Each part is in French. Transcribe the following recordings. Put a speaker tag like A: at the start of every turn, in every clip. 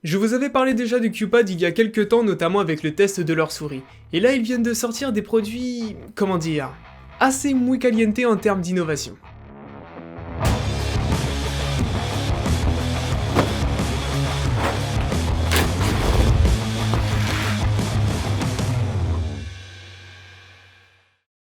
A: Je vous avais parlé déjà de Cupad il y a quelques temps, notamment avec le test de leur souris. Et là, ils viennent de sortir des produits, comment dire, assez muy caliente en termes d'innovation.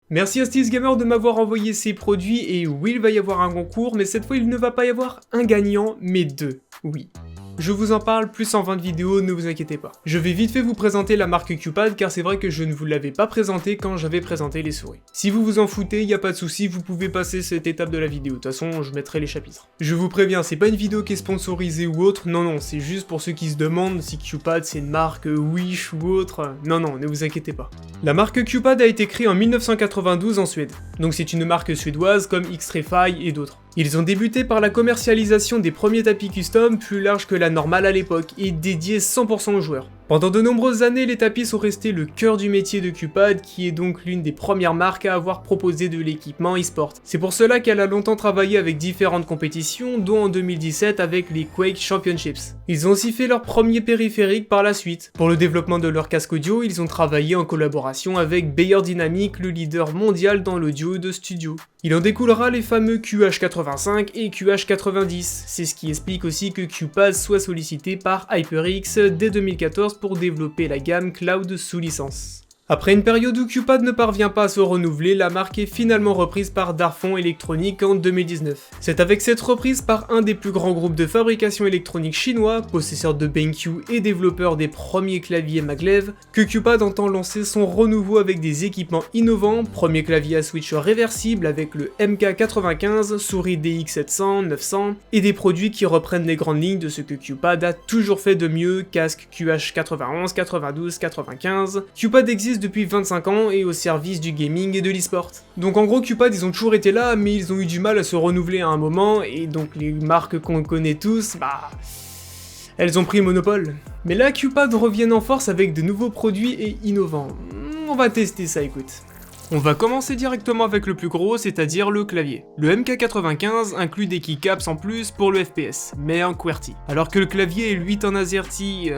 A: Merci à SteezGamer de m'avoir envoyé ces produits, et oui, il va y avoir un concours, mais cette fois il ne va pas y avoir un gagnant, mais deux, oui. Je vous en parle plus en fin de vidéo, ne vous inquiétez pas. Je vais vite fait vous présenter la marque Cupad, car c'est vrai que je ne vous l'avais pas présenté quand j'avais présenté les souris. Si vous vous en foutez, y a pas de souci, vous pouvez passer cette étape de la vidéo, de toute façon je mettrai les chapitres. Je vous préviens, c'est pas une vidéo qui est sponsorisée ou autre, non, c'est juste pour ceux qui se demandent si Cupad c'est une marque Wish ou autre, non, ne vous inquiétez pas. La marque Cupad a été créée en 1992 en Suède, donc c'est une marque suédoise comme Xtrfy et d'autres. Ils ont débuté par la commercialisation des premiers tapis custom plus larges que la normale à l'époque et dédiés 100% aux joueurs. Pendant de nombreuses années, les tapis sont restés le cœur du métier de Cupad, qui est donc l'une des premières marques à avoir proposé de l'équipement e-sport. C'est pour cela qu'elle a longtemps travaillé avec différentes compétitions, dont en 2017 avec les Quake Championships. Ils ont aussi fait leur premier périphérique par la suite. Pour le développement de leur casque audio, ils ont travaillé en collaboration avec Beyond Dynamic, le leader mondial dans l'audio de studio. Il en découlera les fameux QH85 et QH90, c'est ce qui explique aussi que Cupad soit sollicité par HyperX dès 2014 pour développer la gamme Cloud sous licence. Après une période où Cupad ne parvient pas à se renouveler, la marque est finalement reprise par Darfon Electronic en 2019. C'est avec cette reprise par un des plus grands groupes de fabrication électronique chinois, possesseur de BenQ et développeur des premiers claviers maglev, que Cupad entend lancer son renouveau avec des équipements innovants, premier clavier à switch réversible avec le MK95, souris DX700, 900, et des produits qui reprennent les grandes lignes de ce que Cupad a toujours fait de mieux, casque QH91, 92, 95. Cupad existe depuis 25 ans et au service du gaming et de l'e-sport. Donc en gros Cupad ils ont toujours été là, mais ils ont eu du mal à se renouveler à un moment, et donc les marques qu'on connaît tous, elles ont pris le monopole. Mais là Cupad reviennent en force avec de nouveaux produits et innovants. On va tester ça, écoute. On va commencer directement avec le plus gros, c'est-à-dire le clavier. Le MK95 inclut des keycaps en plus pour le FPS, mais en QWERTY. Alors que le clavier est lui en AZERTY,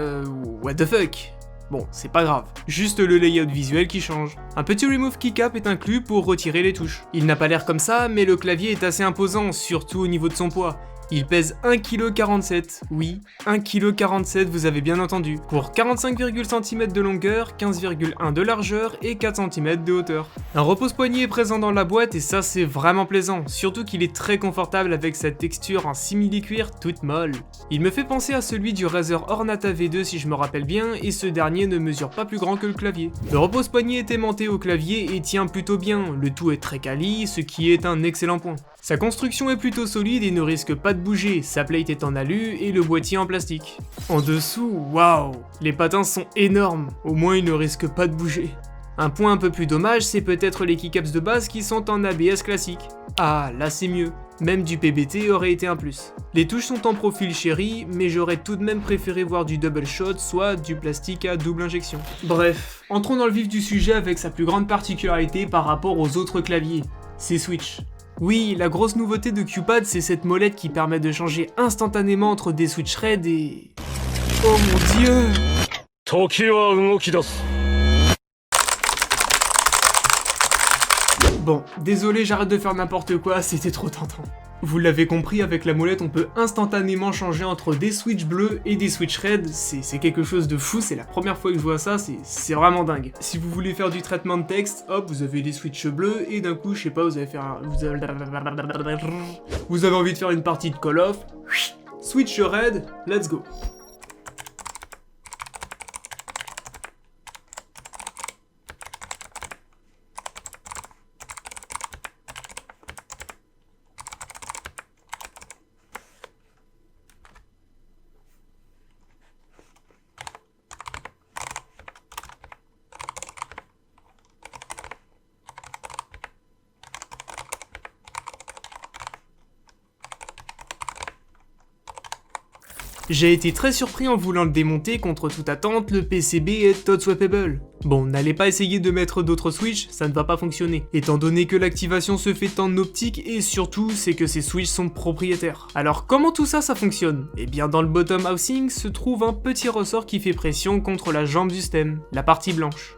A: what the fuck. Bon, c'est pas grave, juste le layout visuel qui change. Un petit remove keycap est inclus pour retirer les touches. Il n'a pas l'air comme ça, mais le clavier est assez imposant, surtout au niveau de son poids. Il pèse 1,47 kg, oui, 1,47 kg, vous avez bien entendu, pour 45,1 cm de longueur, 15,1 de largeur et 4 cm de hauteur. Un repose-poignet est présent dans la boîte et ça c'est vraiment plaisant, surtout qu'il est très confortable avec sa texture en simili-cuir toute molle. Il me fait penser à celui du Razer Ornata V2 si je me rappelle bien, et ce dernier ne mesure pas plus grand que le clavier. Le repose-poignet est aimanté au clavier et tient plutôt bien, le tout est très quali, ce qui est un excellent point. Sa construction est plutôt solide et ne risque pas de bouger, sa plate est en alu et le boîtier en plastique. En dessous, waouh, les patins sont énormes, au moins ils ne risquent pas de bouger. Un point un peu plus dommage, c'est peut-être les keycaps de base qui sont en ABS classique. Ah, là c'est mieux. Même du PBT aurait été un plus. Les touches sont en profil chéri, mais j'aurais tout de même préféré voir du double shot, soit du plastique à double injection. Bref, entrons dans le vif du sujet avec sa plus grande particularité par rapport aux autres claviers, ses switches. Oui, la grosse nouveauté de Cupad, c'est cette molette qui permet de changer instantanément entre des switch red et... Oh mon dieu! Bon, désolé, j'arrête de faire n'importe quoi, c'était trop tentant. Vous l'avez compris, avec la molette, on peut instantanément changer entre des switch bleus et des switch red, c'est quelque chose de fou, c'est la première fois que je vois ça, c'est vraiment dingue. Si vous voulez faire du traitement de texte, hop, vous avez des switch bleus, et d'un coup, je sais pas, vous allez faire un... Vous avez envie de faire une partie de Call of, switch red, let's go. J'ai été très surpris en voulant le démonter contre toute attente, le PCB est touch swappable. Bon, n'allez pas essayer de mettre d'autres switches, ça ne va pas fonctionner, étant donné que l'activation se fait en optique et surtout c'est que ces switches sont propriétaires. Alors comment tout ça fonctionne? Eh bien dans le bottom housing se trouve un petit ressort qui fait pression contre la jambe du stem, la partie blanche.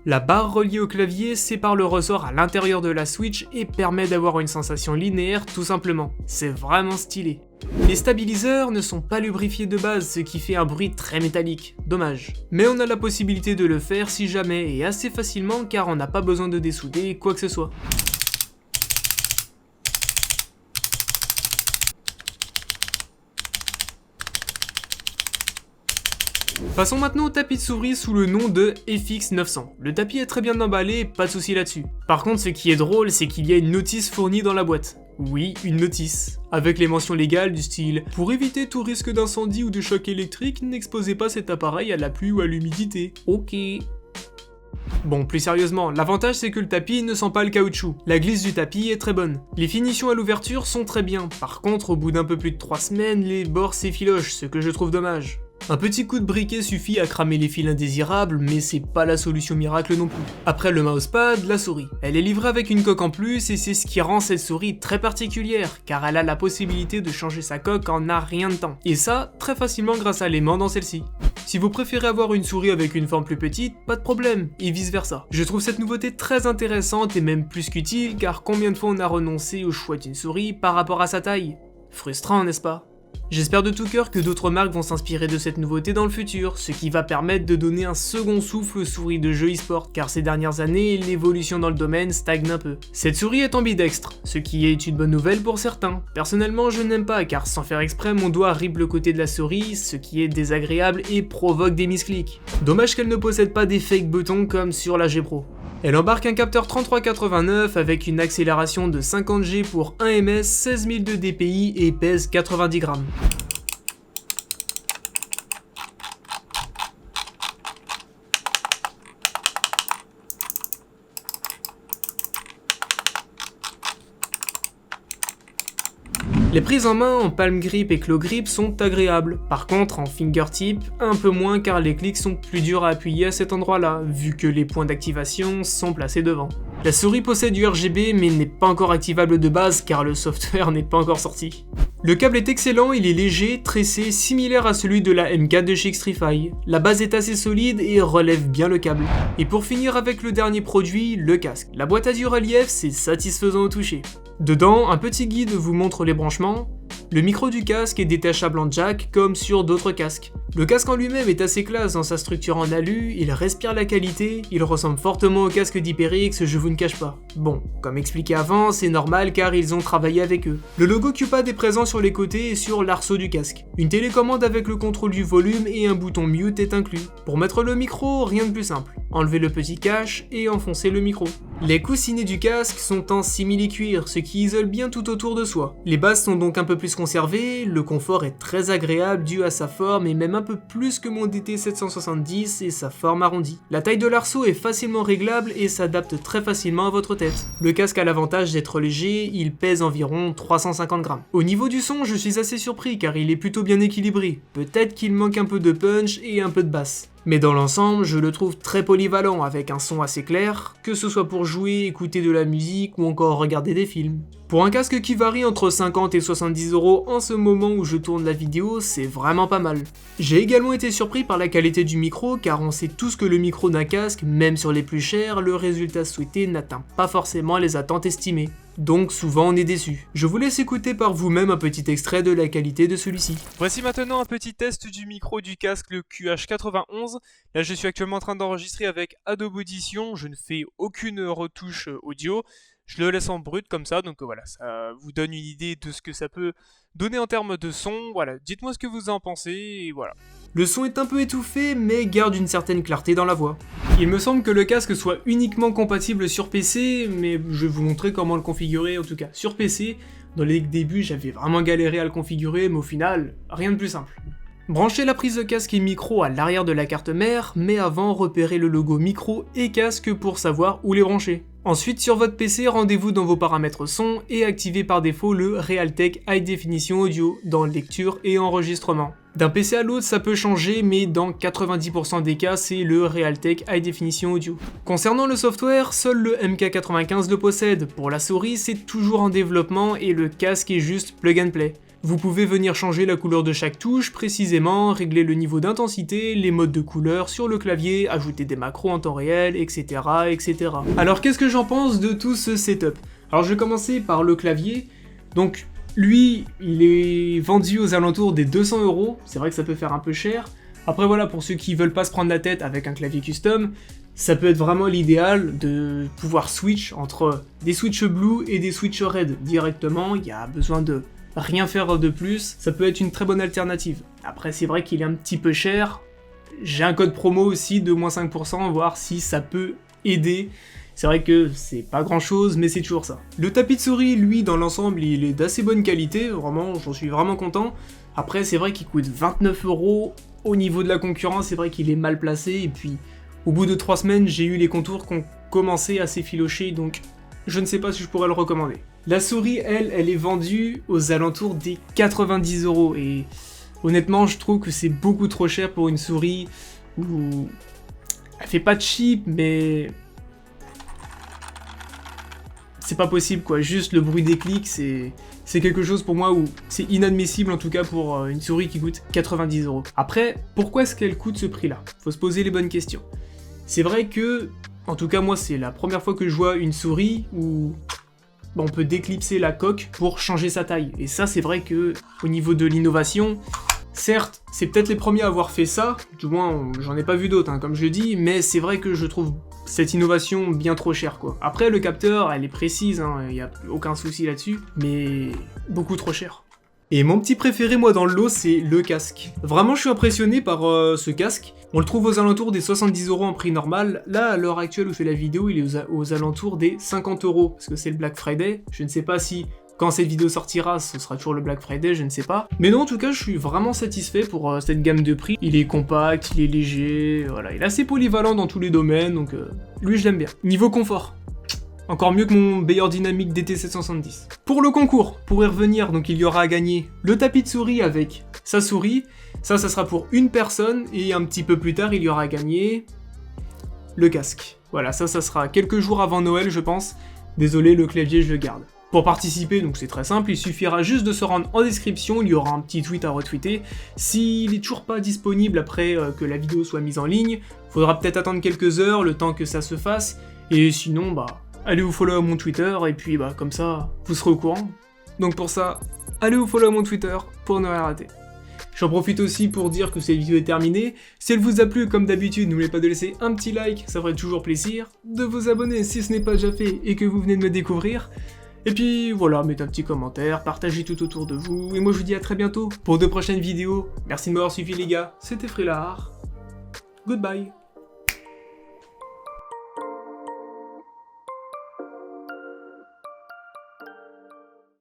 A: La barre reliée au clavier sépare le ressort à l'intérieur de la Switch et permet d'avoir une sensation linéaire tout simplement. C'est vraiment stylé. Les stabiliseurs ne sont pas lubrifiés de base, ce qui fait un bruit très métallique. Dommage. Mais on a la possibilité de le faire si jamais et assez facilement car on n'a pas besoin de dessouder quoi que ce soit. Passons maintenant au tapis de souris sous le nom de FX900. Le tapis est très bien emballé, pas de soucis là-dessus. Par contre, ce qui est drôle, c'est qu'il y a une notice fournie dans la boîte. Oui, une notice. Avec les mentions légales du style « Pour éviter tout risque d'incendie ou de choc électrique, n'exposez pas cet appareil à la pluie ou à l'humidité. » Ok. Bon, plus sérieusement, l'avantage c'est que le tapis ne sent pas le caoutchouc. La glisse du tapis est très bonne. Les finitions à l'ouverture sont très bien. Par contre, au bout d'un peu plus de 3 semaines, les bords s'effilochent, ce que je trouve dommage. Un petit coup de briquet suffit à cramer les fils indésirables, mais c'est pas la solution miracle non plus. Après le mousepad, la souris. Elle est livrée avec une coque en plus et c'est ce qui rend cette souris très particulière, car elle a la possibilité de changer sa coque en un rien de temps. Et ça, très facilement grâce à l'aimant dans celle-ci. Si vous préférez avoir une souris avec une forme plus petite, pas de problème, et vice versa. Je trouve cette nouveauté très intéressante et même plus qu'utile, car combien de fois on a renoncé au choix d'une souris par rapport à sa taille? Frustrant, n'est-ce pas? J'espère de tout cœur que d'autres marques vont s'inspirer de cette nouveauté dans le futur, ce qui va permettre de donner un second souffle aux souris de jeux e-sport, car ces dernières années, l'évolution dans le domaine stagne un peu. Cette souris est ambidextre, ce qui est une bonne nouvelle pour certains. Personnellement, je n'aime pas, car sans faire exprès, mon doigt rip le côté de la souris, ce qui est désagréable et provoque des misclics. Dommage qu'elle ne possède pas des fake boutons comme sur la G Pro. Elle embarque un capteur 3389 avec une accélération de 50G pour 1 ms, 16 000 de DPI et pèse 90 grammes. Les prises en main en palm grip et claw grip sont agréables, par contre en fingertip, un peu moins car les clics sont plus durs à appuyer à cet endroit-là, vu que les points d'activation sont placés devant. La souris possède du RGB mais n'est pas encore activable de base car le software n'est pas encore sorti. Le câble est excellent, il est léger, tressé, similaire à celui de la M4 de chez Xtrfy. La base est assez solide et relève bien le câble. Et pour finir avec le dernier produit, le casque. La boîte a du relief, c'est satisfaisant au toucher. Dedans, un petit guide vous montre les branchements. Le micro du casque est détachable en jack comme sur d'autres casques. Le casque en lui-même est assez classe dans sa structure en alu, il respire la qualité, il ressemble fortement au casque d'HyperX, je vous ne cache pas. Bon, comme expliqué avant, c'est normal car ils ont travaillé avec eux. Le logo Cupad est présent sur les côtés et sur l'arceau du casque. Une télécommande avec le contrôle du volume et un bouton mute est inclus. Pour mettre le micro, rien de plus simple. Enlevez le petit cache et enfoncez le micro. Les coussinets du casque sont en simili-cuir, ce qui isole bien tout autour de soi. Les bases sont donc un peu plus conservées, le confort est très agréable dû à sa forme et même un peu plus que mon DT770 et sa forme arrondie. La taille de l'arceau est facilement réglable et s'adapte très facilement à votre tête. Le casque a l'avantage d'être léger, il pèse environ 350 grammes. Au niveau du son, je suis assez surpris car il est plutôt bien équilibré. Peut-être qu'il manque un peu de punch et un peu de basse. Mais dans l'ensemble, je le trouve très polyvalent avec un son assez clair, que ce soit pour jouer, écouter de la musique ou encore regarder des films. Pour un casque qui varie entre 50 et 70 € en ce moment où je tourne la vidéo, c'est vraiment pas mal. J'ai également été surpris par la qualité du micro car on sait tous que le micro d'un casque, même sur les plus chers, le résultat souhaité n'atteint pas forcément les attentes estimées. Donc souvent on est déçu. Je vous laisse écouter par vous-même un petit extrait de la qualité de celui-ci.
B: Voici maintenant un petit test du micro du casque, le QH91. Là je suis actuellement en train d'enregistrer avec Adobe Audition, je ne fais aucune retouche audio. Je le laisse en brut comme ça, donc voilà, ça vous donne une idée de ce que ça peut donner en termes de son. Voilà, dites-moi ce que vous en pensez, et voilà.
A: Le son est un peu étouffé, mais garde une certaine clarté dans la voix. Il me semble que le casque soit uniquement compatible sur PC, mais je vais vous montrer comment le configurer, en tout cas sur PC. Dans les débuts, j'avais vraiment galéré à le configurer, mais au final, rien de plus simple. Branchez la prise de casque et micro à l'arrière de la carte mère, mais avant repérez le logo micro et casque pour savoir où les brancher. Ensuite, sur votre PC, rendez-vous dans vos paramètres son et activez par défaut le Realtek High Definition Audio dans lecture et enregistrement. D'un PC à l'autre, ça peut changer, mais dans 90% des cas, c'est le Realtek High Definition Audio. Concernant le software, seul le MK95 le possède. Pour la souris, c'est toujours en développement et le casque est juste plug and play. Vous pouvez venir changer la couleur de chaque touche précisément, régler le niveau d'intensité, les modes de couleur sur le clavier, ajouter des macros en temps réel, etc. etc. Alors qu'est-ce que j'en pense de tout ce setup? Alors je vais commencer par le clavier. Donc lui, il est vendu aux alentours des 200 €, c'est vrai que ça peut faire un peu cher. Après voilà, pour ceux qui veulent pas se prendre la tête avec un clavier custom, ça peut être vraiment l'idéal de pouvoir switch entre des switches blue et des switches red directement, il y a besoin de rien faire de plus, ça peut être une très bonne alternative. Après c'est vrai qu'il est un petit peu cher, j'ai un code promo aussi de moins 5%, voir si ça peut aider. C'est vrai que c'est pas grand chose, mais c'est toujours ça. Le tapis de souris, lui, dans l'ensemble, il est d'assez bonne qualité, vraiment, j'en suis vraiment content. Après, c'est vrai qu'il coûte 29 €, au niveau de la concurrence, c'est vrai qu'il est mal placé, et puis, au bout de 3 semaines, j'ai eu les contours qui ont commencé à s'effilocher, donc je ne sais pas si je pourrais le recommander. La souris, elle est vendue aux alentours des 90 €, et honnêtement, je trouve que c'est beaucoup trop cher pour une souris où elle fait pas de chip, mais c'est pas possible quoi, juste le bruit des clics, c'est quelque chose pour moi où c'est inadmissible en tout cas pour une souris qui coûte 90 €. Après, pourquoi est-ce qu'elle coûte ce prix-là? Faut se poser les bonnes questions. C'est vrai que, en tout cas moi c'est la première fois que je vois une souris où on peut déclipser la coque pour changer sa taille. Et ça c'est vrai que au niveau de l'innovation, certes c'est peut-être les premiers à avoir fait ça, du moins j'en ai pas vu d'autres comme je le dis, mais c'est vrai que je trouve cette innovation bien trop chère quoi. Après le capteur elle est précise, y a aucun souci là-dessus, mais beaucoup trop cher. Et mon petit préféré moi dans le lot c'est le casque. Vraiment je suis impressionné par ce casque. On le trouve aux alentours des 70 € en prix normal. Là à l'heure actuelle où je fais la vidéo il est aux alentours des 50 €, parce que c'est le Black Friday. Je ne sais pas si quand cette vidéo sortira, ce sera toujours le Black Friday, je ne sais pas. Mais non, en tout cas, je suis vraiment satisfait pour cette gamme de prix. Il est compact, il est léger, voilà. Il est assez polyvalent dans tous les domaines, donc lui, je l'aime bien. Niveau confort, encore mieux que mon Beyer Dynamic DT770. Pour le concours, pour y revenir, donc il y aura à gagner le tapis de souris avec sa souris. Ça sera pour une personne, et un petit peu plus tard, il y aura à gagner le casque. Voilà, ça sera quelques jours avant Noël, je pense. Désolé, le clavier, je le garde. Pour participer, donc c'est très simple, il suffira juste de se rendre en description, il y aura un petit tweet à retweeter. S'il est toujours pas disponible après que la vidéo soit mise en ligne, faudra peut-être attendre quelques heures, le temps que ça se fasse, et sinon, allez vous follow à mon Twitter, et puis comme ça, vous serez au courant. Donc pour ça, allez vous follow à mon Twitter pour ne rien rater. J'en profite aussi pour dire que cette vidéo est terminée. Si elle vous a plu, comme d'habitude, n'oubliez pas de laisser un petit like, ça ferait toujours plaisir, de vous abonner si ce n'est pas déjà fait et que vous venez de me découvrir. Et puis voilà, mettez un petit commentaire, partagez tout autour de vous, et moi je vous dis à très bientôt pour de prochaines vidéos. Merci de m'avoir suivi les gars, c'était Freelard. Goodbye.